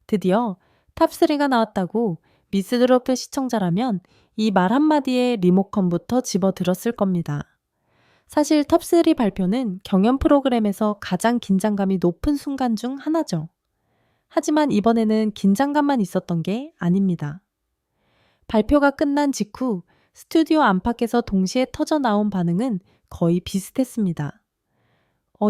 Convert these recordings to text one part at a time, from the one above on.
드디어 탑3가 나왔다고 미스드로프 시청자라면 이 말 한마디에 리모컨부터 집어들었을 겁니다. 사실 탑3 발표는 경연 프로그램에서 가장 긴장감이 높은 순간 중 하나죠. 하지만 이번에는 긴장감만 있었던 게 아닙니다. 발표가 끝난 직후 스튜디오 안팎에서 동시에 터져 나온 반응은 거의 비슷했습니다.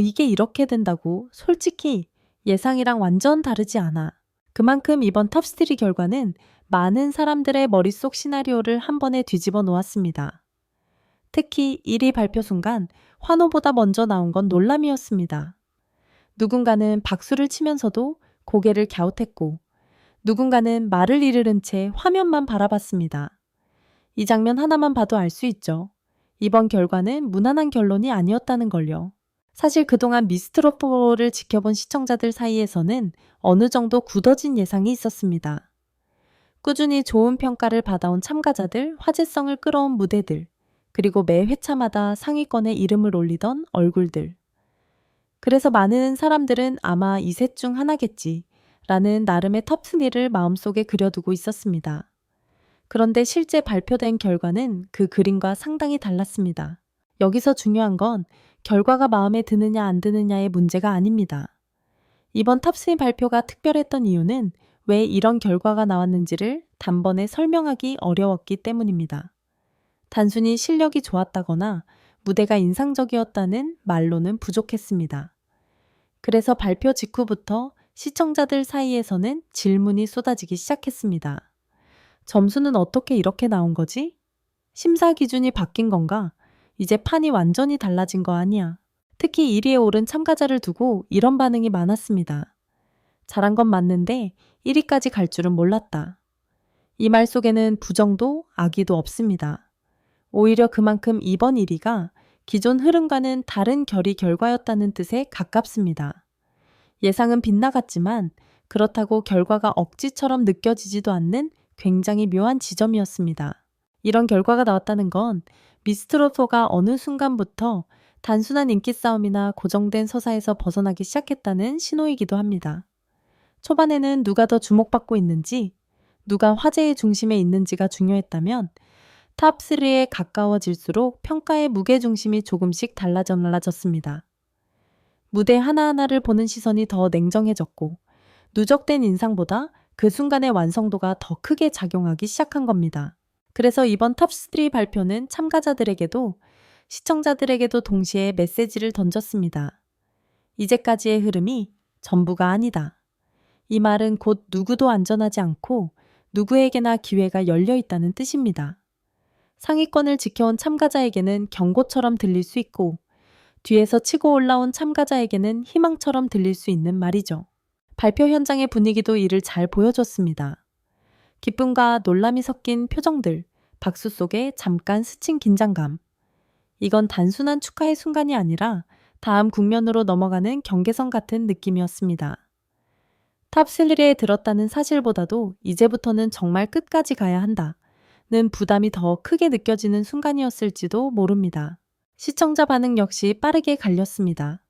이게 이렇게 된다고? 솔직히 예상이랑 완전 다르지 않아. 그만큼 이번 탑3 결과는 많은 사람들의 머릿속 시나리오를 한 번에 뒤집어 놓았습니다. 특히 1위 발표 순간 환호보다 먼저 나온 건 놀람이었습니다. 누군가는 박수를 치면서도 고개를 갸웃했고 누군가는 말을 이르른 채 화면만 바라봤습니다. 이 장면 하나만 봐도 알 수 있죠. 이번 결과는 무난한 결론이 아니었다는 걸요. 사실 그동안 미스트롯4를 지켜본 시청자들 사이에서는 어느 정도 굳어진 예상이 있었습니다. 꾸준히 좋은 평가를 받아온 참가자들, 화제성을 끌어온 무대들, 그리고 매 회차마다 상위권에 이름을 올리던 얼굴들. 그래서 많은 사람들은 아마 이 셋 중 하나겠지 라는 나름의 탑3를 마음속에 그려두고 있었습니다. 그런데 실제 발표된 결과는 그 그림과 상당히 달랐습니다. 여기서 중요한 건 결과가 마음에 드느냐 안 드느냐의 문제가 아닙니다. 이번 탑3 발표가 특별했던 이유는 왜 이런 결과가 나왔는지를 단번에 설명하기 어려웠기 때문입니다. 단순히 실력이 좋았다거나 무대가 인상적이었다는 말로는 부족했습니다. 그래서 발표 직후부터 시청자들 사이에서는 질문이 쏟아지기 시작했습니다. 점수는 어떻게 이렇게 나온 거지? 심사 기준이 바뀐 건가? 이제 판이 완전히 달라진 거 아니야? 특히 1위에 오른 참가자를 두고 이런 반응이 많았습니다. 잘한 건 맞는데 1위까지 갈 줄은 몰랐다. 이 말 속에는 부정도 악의도 없습니다. 오히려 그만큼 이번 1위가 기존 흐름과는 다른 결과였다는 뜻에 가깝습니다. 예상은 빗나갔지만 그렇다고 결과가 억지처럼 느껴지지도 않는 굉장히 묘한 지점이었습니다. 이런 결과가 나왔다는 건 미스트롯4가 어느 순간부터 단순한 인기 싸움이나 고정된 서사에서 벗어나기 시작했다는 신호이기도 합니다. 초반에는 누가 더 주목받고 있는지, 누가 화제의 중심에 있는지가 중요했다면 탑3에 가까워질수록 평가의 무게중심이 조금씩 달라졌습니다. 무대 하나하나를 보는 시선이 더 냉정해졌고 누적된 인상보다 그 순간의 완성도가 더 크게 작용하기 시작한 겁니다. 그래서 이번 탑3 발표는 참가자들에게도 시청자들에게도 동시에 메시지를 던졌습니다. 이제까지의 흐름이 전부가 아니다. 이 말은 곧 누구도 안전하지 않고 누구에게나 기회가 열려 있다는 뜻입니다. 상위권을 지켜온 참가자에게는 경고처럼 들릴 수 있고 뒤에서 치고 올라온 참가자에게는 희망처럼 들릴 수 있는 말이죠. 발표 현장의 분위기도 이를 잘 보여줬습니다. 기쁨과 놀람이 섞인 표정들, 박수 속에 잠깐 스친 긴장감. 이건 단순한 축하의 순간이 아니라 다음 국면으로 넘어가는 경계선 같은 느낌이었습니다. 탑3에 들었다는 사실보다도 이제부터는 정말 끝까지 가야 한다는 부담이 더 크게 느껴지는 순간이었을지도 모릅니다. 시청자 반응 역시 빠르게 갈렸습니다.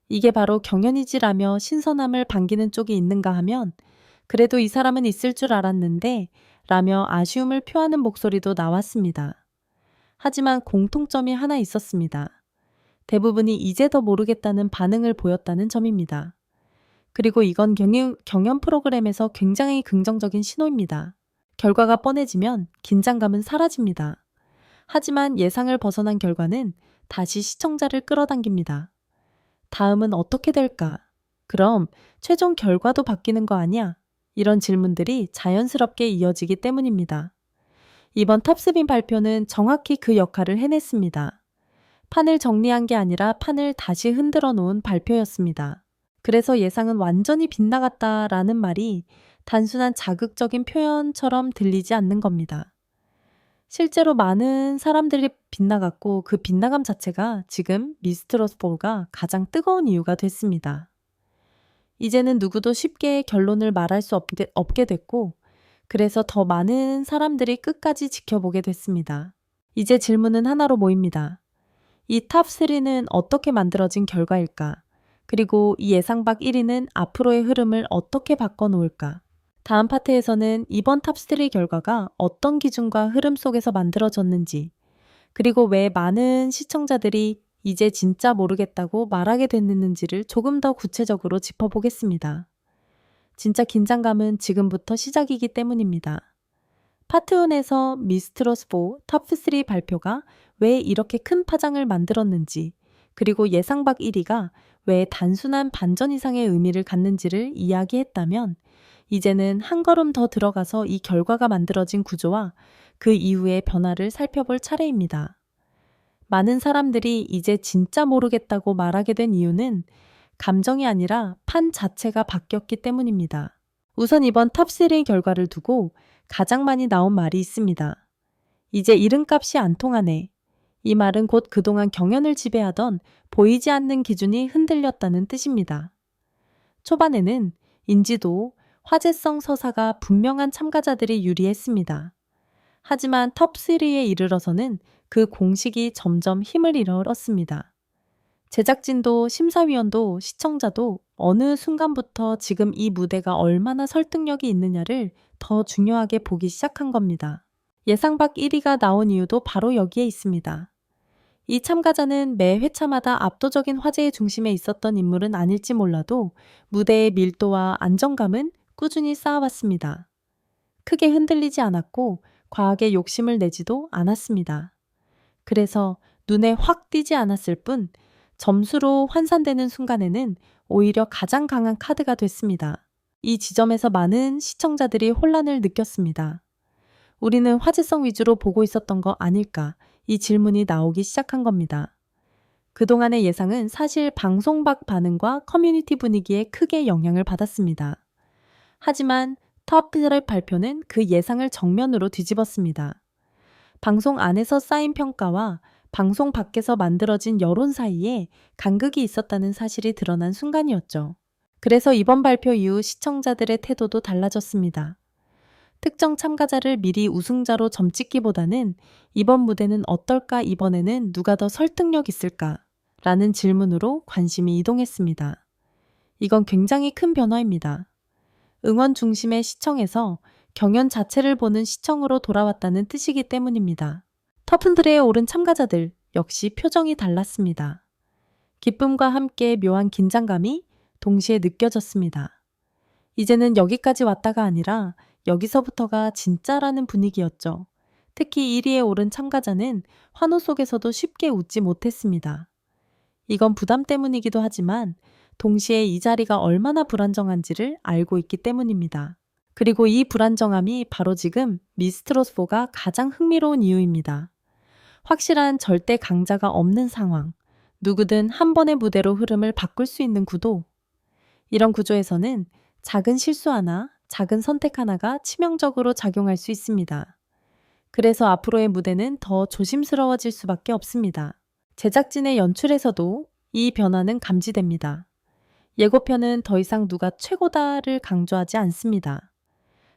이게 바로 경연이지라며 신선함을 반기는 쪽이 있는가 하면 그래도 이 사람은 있을 줄 알았는데 라며 아쉬움을 표하는 목소리도 나왔습니다. 하지만 공통점이 하나 있었습니다. 대부분이 이제 더 모르겠다는 반응을 보였다는 점입니다. 그리고 이건 경연 프로그램에서 굉장히 긍정적인 신호입니다. 결과가 뻔해지면 긴장감은 사라집니다. 하지만 예상을 벗어난 결과는 다시 시청자를 끌어당깁니다. 다음은 어떻게 될까? 그럼 최종 결과도 바뀌는 거 아니야? 이런 질문들이 자연스럽게 이어지기 때문입니다. 이번 탑3 발표는 정확히 그 역할을 해냈습니다. 판을 정리한 게 아니라 판을 다시 흔들어 놓은 발표였습니다. 그래서 예상은 완전히 빗나갔다라는 말이 단순한 자극적인 표현처럼 들리지 않는 겁니다. 실제로 많은 사람들이 빗나갔고 그 빗나감 자체가 지금 미스트롯4가 가장 뜨거운 이유가 됐습니다. 이제는 누구도 쉽게 결론을 말할 수 없게 됐고 그래서 더 많은 사람들이 끝까지 지켜보게 됐습니다. 이제 질문은 하나로 모입니다. 이 탑3는 어떻게 만들어진 결과일까? 그리고 이 예상 밖 1위는 앞으로의 흐름을 어떻게 바꿔놓을까? 다음 파트에서는 이번 탑3 결과가 어떤 기준과 흐름 속에서 만들어졌는지, 그리고 왜 많은 시청자들이 이제 진짜 모르겠다고 말하게 됐는지를 조금 더 구체적으로 짚어보겠습니다. 진짜 긴장감은 지금부터 시작이기 때문입니다. 파트 1에서 미스트롯 4 탑3 발표가 왜 이렇게 큰 파장을 만들었는지, 그리고 예상 밖 1위가 왜 단순한 반전 이상의 의미를 갖는지를 이야기했다면, 이제는 한 걸음 더 들어가서 이 결과가 만들어진 구조와 그 이후의 변화를 살펴볼 차례입니다. 많은 사람들이 이제 진짜 모르겠다고 말하게 된 이유는 감정이 아니라 판 자체가 바뀌었기 때문입니다. 우선 이번 탑3 결과를 두고 가장 많이 나온 말이 있습니다. 이제 이름값이 안 통하네. 이 말은 곧 그동안 경연을 지배하던 보이지 않는 기준이 흔들렸다는 뜻입니다. 초반에는 인지도, 화제성 서사가 분명한 참가자들이 유리했습니다. 하지만 톱3에 이르러서는 그 공식이 점점 힘을 잃었습니다. 제작진도 심사위원도 시청자도 어느 순간부터 지금 이 무대가 얼마나 설득력이 있느냐를 더 중요하게 보기 시작한 겁니다. 예상 밖 1위가 나온 이유도 바로 여기에 있습니다. 이 참가자는 매 회차마다 압도적인 화제의 중심에 있었던 인물은 아닐지 몰라도 무대의 밀도와 안정감은 꾸준히 쌓아왔습니다. 크게 흔들리지 않았고 과하게 욕심을 내지도 않았습니다. 그래서 눈에 확 띄지 않았을 뿐 점수로 환산되는 순간에는 오히려 가장 강한 카드가 됐습니다. 이 지점에서 많은 시청자들이 혼란을 느꼈습니다. 우리는 화제성 위주로 보고 있었던 거 아닐까? 이 질문이 나오기 시작한 겁니다. 그동안의 예상은 사실 방송 밖 반응과 커뮤니티 분위기에 크게 영향을 받았습니다. 하지만 톱3 발표는 그 예상을 정면으로 뒤집었습니다. 방송 안에서 쌓인 평가와 방송 밖에서 만들어진 여론 사이에 간극이 있었다는 사실이 드러난 순간이었죠. 그래서 이번 발표 이후 시청자들의 태도도 달라졌습니다. 특정 참가자를 미리 우승자로 점찍기보다는 이번 무대는 어떨까, 이번에는 누가 더 설득력 있을까? 라는 질문으로 관심이 이동했습니다. 이건 굉장히 큰 변화입니다. 응원 중심의 시청에서 경연 자체를 보는 시청으로 돌아왔다는 뜻이기 때문입니다. 터프들에 오른 참가자들 역시 표정이 달랐습니다. 기쁨과 함께 묘한 긴장감이 동시에 느껴졌습니다. 이제는 여기까지 왔다가 아니라 여기서부터가 진짜라는 분위기였죠. 특히 1위에 오른 참가자는 환호 속에서도 쉽게 웃지 못했습니다. 이건 부담 때문이기도 하지만 동시에 이 자리가 얼마나 불안정한지를 알고 있기 때문입니다. 그리고 이 불안정함이 바로 지금 미스트롯 4가 가장 흥미로운 이유입니다. 확실한 절대 강자가 없는 상황, 누구든 한 번의 무대로 흐름을 바꿀 수 있는 구도. 이런 구조에서는 작은 실수 하나, 작은 선택 하나가 치명적으로 작용할 수 있습니다. 그래서 앞으로의 무대는 더 조심스러워질 수밖에 없습니다. 제작진의 연출에서도 이 변화는 감지됩니다. 예고편은 더 이상 누가 최고다를 강조하지 않습니다.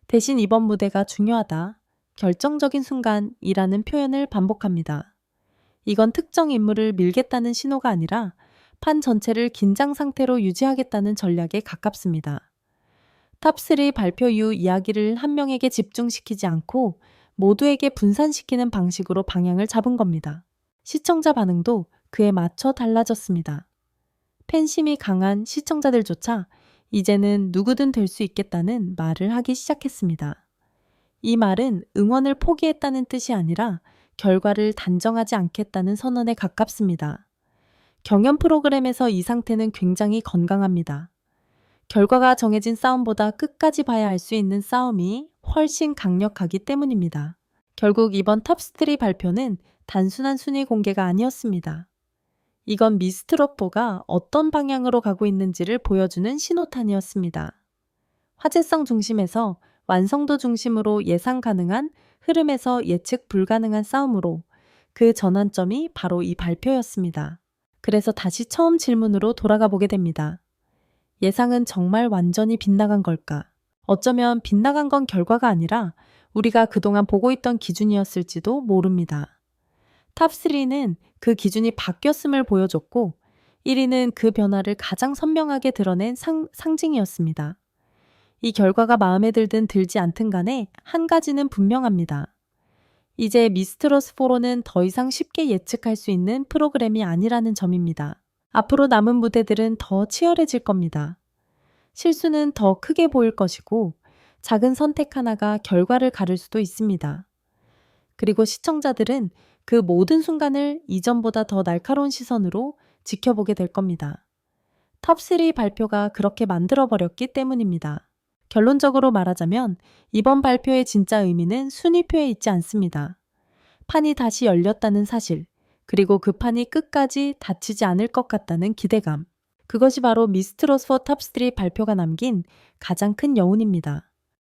대신 이번 무대가 중요하다, 결정적인 순간이라는 표현을 반복합니다. 이건 특정 인물을 밀겠다는 신호가 아니라 판 전체를 긴장 상태로 유지하겠다는 전략에 가깝습니다. 탑3 발표 이후 이야기를 한 명에게 집중시키지 않고 모두에게 분산시키는 방식으로 방향을 잡은 겁니다. 시청자 반응도 그에 맞춰 달라졌습니다. 팬심이 강한 시청자들조차 이제는 누구든 될 수 있겠다는 말을 하기 시작했습니다. 이 말은 응원을 포기했다는 뜻이 아니라 결과를 단정하지 않겠다는 선언에 가깝습니다. 경연 프로그램에서 이 상태는 굉장히 건강합니다. 결과가 정해진 싸움보다 끝까지 봐야 알 수 있는 싸움이 훨씬 강력하기 때문입니다. 결국 이번 탑3 발표는 단순한 순위 공개가 아니었습니다. 이건 미스트롯 4가 어떤 방향으로 가고 있는지를 보여주는 신호탄이었습니다. 화제성 중심에서 완성도 중심으로 예상 가능한 흐름에서 예측 불가능한 싸움으로 그 전환점이 바로 이 발표였습니다. 그래서 다시 처음 질문으로 돌아가 보게 됩니다. 예상은 정말 완전히 빗나간 걸까? 어쩌면 빗나간 건 결과가 아니라 우리가 그동안 보고 있던 기준이었을지도 모릅니다. 탑3는 그 기준이 바뀌었음을 보여줬고 1위는 그 변화를 가장 선명하게 드러낸 상징이었습니다. 이 결과가 마음에 들든 들지 않든 간에 한 가지는 분명합니다. 이제 미스트로스 4는 더 이상 쉽게 예측할 수 있는 프로그램이 아니라는 점입니다. 앞으로 남은 무대들은 더 치열해질 겁니다. 실수는 더 크게 보일 것이고 작은 선택 하나가 결과를 가를 수도 있습니다. 그리고 시청자들은 그 모든 순간을 이전보다 더 날카로운 시선으로 지켜보게 될 겁니다. 톱3 발표가 그렇게 만들어버렸기 때문입니다. 결론적으로 말하자면 이번 발표의 진짜 의미는 순위표에 있지 않습니다. 판이 다시 열렸다는 사실, 그리고 그 판이 끝까지 닫히지 않을 것 같다는 기대감. 그것이 바로 미스트로스 4 톱3 발표가 남긴 가장 큰 여운입니다.